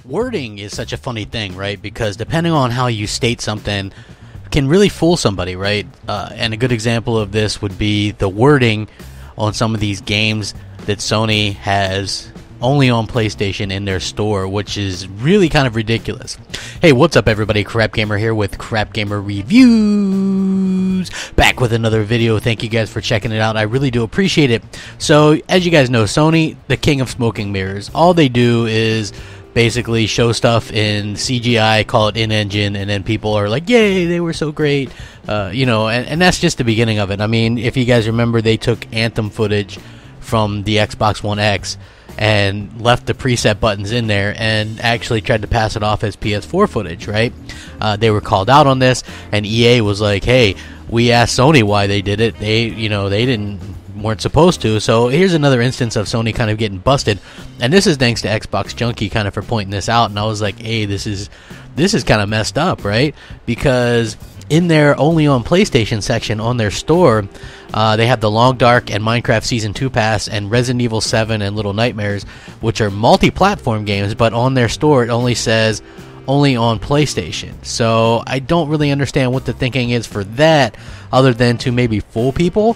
Wording is such a funny thing, right? Because depending on how you state something can really fool somebody, right? And a good example of this would be the wording on some of these games that Sony has only on PlayStation in their store, which is really kind of ridiculous. Hey, what's up everybody? Crapgamer here with Crapgamer Reviews, back with another video. Thank you guys for checking it out. I really do appreciate it. So, as you guys know, Sony, the king of smoking mirrors. All they do is basically show stuff in CGI, call it in-engine, and then people are like, yay, they were so great. You know, and that's just the beginning of it. I mean, if you guys remember, they took Anthem footage from the Xbox One X and left the preset buttons in there and actually tried to pass it off as PS4 footage, right? They were called out on this, and EA was like, hey, we asked Sony why they did it. They weren't supposed to. So here's another instance of Sony kind of getting busted, and this is thanks to Xbox Junkie kind of for pointing this out. And I was like, hey, this is kind of messed up, right? Because in their only on PlayStation section on their store, they have the Long Dark and Minecraft Season 2 Pass and Resident Evil 7 and Little Nightmares, which are multi-platform games, but on their store it only says only on PlayStation. So I don't really understand what the thinking is for that, other than to maybe fool people.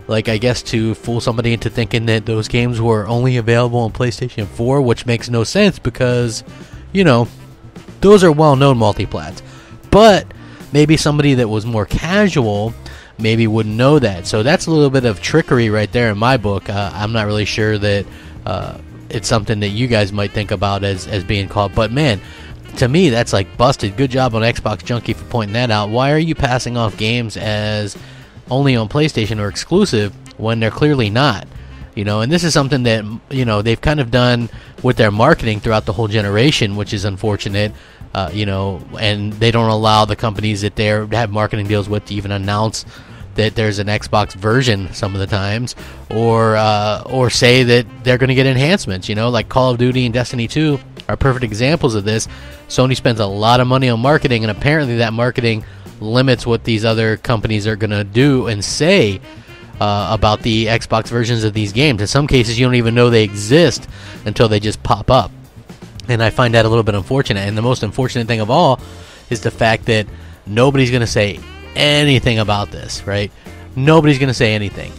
Like, I guess to fool somebody into thinking that those games were only available on PlayStation 4, which makes no sense because, you know, those are well-known multiplats. But maybe somebody that was more casual maybe wouldn't know that. So that's a little bit of trickery right there in my book. I'm not really sure that it's something that you guys might think about as being called. But, man, to me, that's like busted. Good job on Xbox Junkie for pointing that out. Why are you passing off games as only on PlayStation or exclusive when they're clearly not? You know, and this is something that, you know, they've kind of done with their marketing throughout the whole generation, which is unfortunate. You know, and they don't allow the companies that they have marketing deals with to even announce that there's an Xbox version some of the times, or say that they're going to get enhancements. You know, like Call of Duty and Destiny 2 are perfect examples of this. Sony spends a lot of money on marketing, and apparently that marketing limits what these other companies are going to do and say about the Xbox versions of these games. In some cases, you don't even know they exist until they just pop up. And I find that a little bit unfortunate. And the most unfortunate thing of all is the fact that nobody's going to say anything about this, right? Nobody's going to say anything.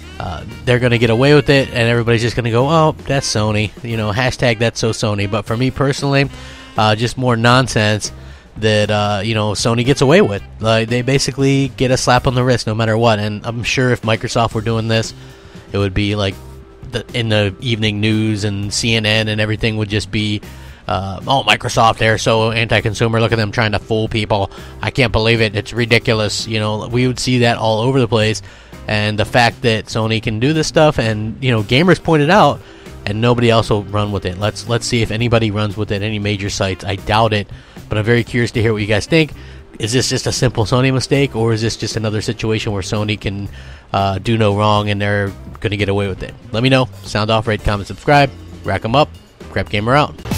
They're going to get away with it, and everybody's just going to go, oh, that's Sony. You know, hashtag that's so Sony. But for me personally, just more nonsense that, you know, Sony gets away with. Like, they basically get a slap on the wrist no matter what. And I'm sure if Microsoft were doing this, it would be like in the evening news, and CNN and everything would just be, oh, Microsoft, they're so anti-consumer. Look at them trying to fool people. I can't believe it. It's ridiculous. You know, we would see that all over the place. And the fact that Sony can do this stuff, and, you know, gamers pointed out, and nobody else will run with it. Let's see if anybody runs with it, any major sites. I doubt it, but I'm very curious to hear what you guys think. Is this just a simple Sony mistake, or is this just another situation where Sony can do no wrong and they're going to get away with it? Let me know. Sound off, rate, comment, subscribe. Rack 'em up. Crapgamer out.